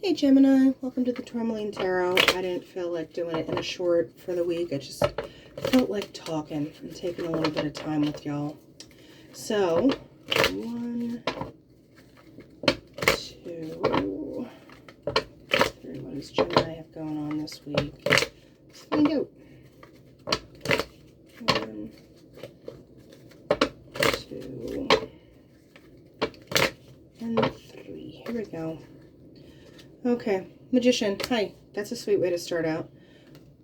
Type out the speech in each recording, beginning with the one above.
Hey Gemini, welcome to the Tourmaline Tarot. I didn't feel like doing it in a short for the week. I just felt like talking and taking a little bit of time with y'all. So, 1, 2, 3. What does Gemini have going on this week? Let's find out. 1, 2, and 3. Here we go. Okay, Magician, hi. That's a sweet way to start out.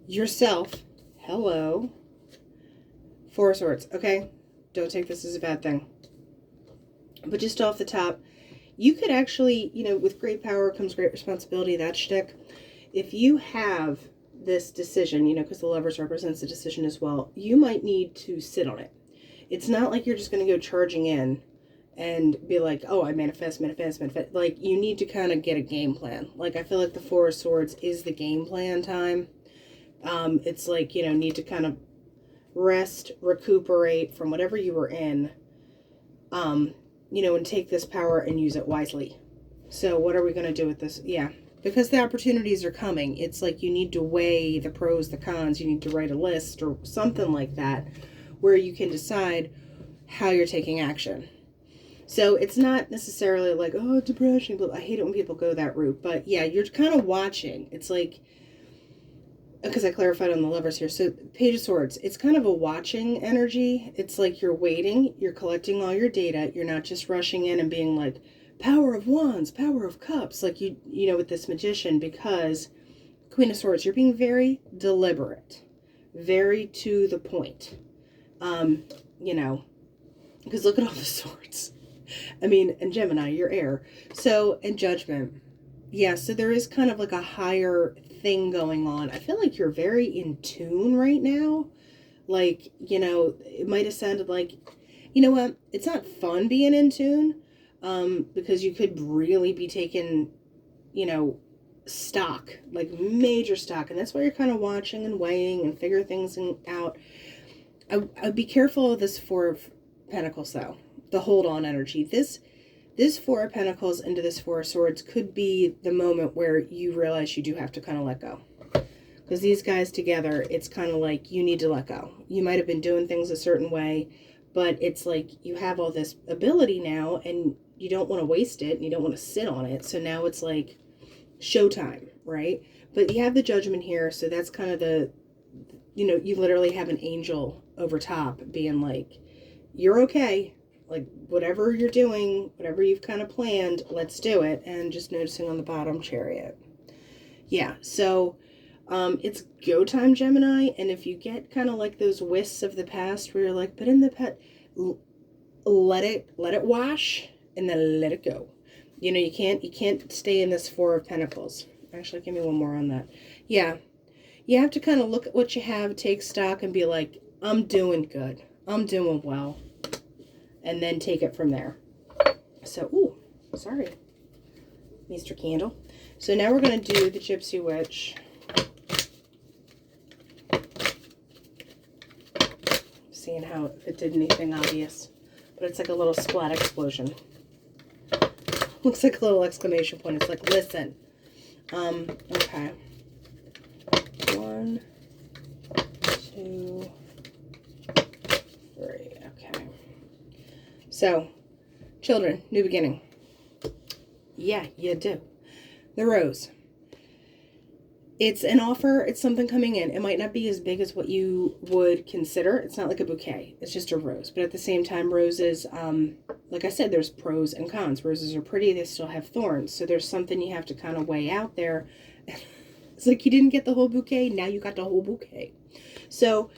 Yourself, hello. 4 of Swords, okay? Don't take this as a bad thing. But just off the top, you could actually, with great power comes great responsibility, that shtick. If you have this decision, because the Lovers represents the decision as well, you might need to sit on it. It's not like you're just going to go charging in and be like, oh, I manifest. Like, you need to kind of get a game plan. Like, I feel like the 4 of Swords is the game plan time. It's like, need to kind of rest, recuperate from whatever you were in, and take this power and use it wisely. So what are we going to do with this? Yeah, because the opportunities are coming. It's like you need to weigh the pros, the cons. You need to write a list or something like that where you can decide how you're taking action. So it's not necessarily like, oh, depression. I hate it when people go that route. But yeah, you're kind of watching. It's like, because I clarified on the Lovers here. So Page of Swords, it's kind of a watching energy. It's like you're waiting. You're collecting all your data. You're not just rushing in and being like, Power of Wands, Power of Cups. Like with this Magician, because Queen of Swords, you're being very deliberate. Very to the point. Because look at all the swords. I mean, and Gemini, your air. So, and Judgment. Yeah, so there is kind of like a higher thing going on. I feel like you're very in tune right now. Like, it might have sounded like, you know what? It's not fun being in tune, because you could really be taking, stock, like major stock. And that's why you're kind of watching and weighing and figure things out. I'd be careful of this 4 of Pentacles, though. The hold on energy. This 4 of Pentacles into this 4 of Swords could be the moment where you realize you do have to kind of let go. Because these guys together, it's kind of like you need to let go. You might have been doing things a certain way, but it's like you have all this ability now and you don't want to waste it and you don't want to sit on it. So now it's like showtime, right? But you have the Judgment here, so that's kind of the, you literally have an angel over top being like, you're okay. Like, whatever you're doing, whatever you've kind of planned, let's do it. And just noticing on the bottom, Chariot. Yeah, so it's go time, Gemini. And if you get kind of like those wisps of the past where you're like, but in the let it wash and then let it go. You can't stay in this 4 of Pentacles. Actually, give me one more on that. Yeah, you have to kind of look at what you have, take stock, and be like, I'm doing good. I'm doing well. And then take it from there. So, ooh, sorry, Mr. Candle. So now we're going to do the Gypsy Witch. Seeing how if it did anything obvious. But it's like a little splat explosion. Looks like a little exclamation point. It's like, listen. Okay. 1, 2, 3. Okay. So, children, new beginning. Yeah, you do. The Rose. It's an offer. It's something coming in. It might not be as big as what you would consider. It's not like a bouquet. It's just a rose. But at the same time, roses, like I said, there's pros and cons. Roses are pretty. They still have thorns. So there's something you have to kind of weigh out there. It's like you didn't get the whole bouquet. Now you got the whole bouquet. So,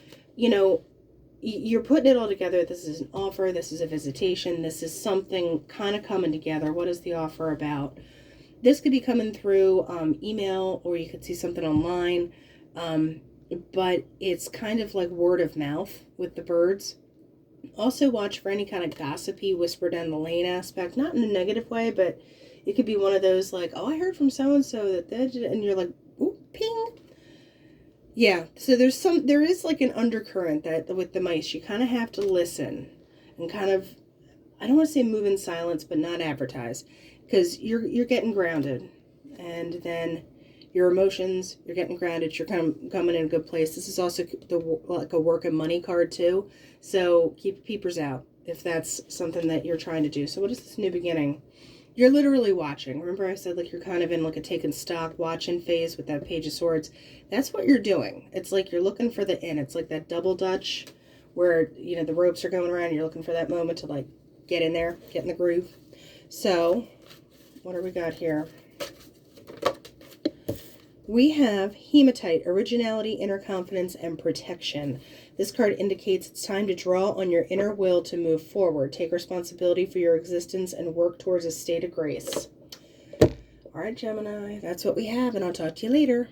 you're putting it all together. This is an offer. This is a visitation. This is something kind of coming together. What is the offer about? This could be coming through email, or you could see something online. But it's kind of like word of mouth with the birds. Also watch for any kind of gossipy whisper down the lane aspect. Not in a negative way, but it could be one of those like, oh, I heard from so-and-so that, and you're like, ooh, ping. Yeah, so there is like an undercurrent that with the mice, you kind of have to listen and kind of, I don't want to say move in silence, but not advertise, because you're getting grounded. and then your emotions, you're getting grounded, you're kind of coming in a good place. This is also like a work and money card too. So keep peepers out if that's something that you're trying to do. So what is this new beginning? You're literally watching. Remember I said like you're kind of in like a taking stock watching phase with that Page of Swords. That's what you're doing. It's like you're looking for the in. It's like that double dutch where, you know, the ropes are going around and you're looking for that moment to like get in there, get in the groove. So what do we got here? We have Hematite, originality, inner confidence, and protection. This card indicates it's time to draw on your inner will to move forward. Take responsibility for your existence and work towards a state of grace. All right, Gemini, that's what we have, and I'll talk to you later.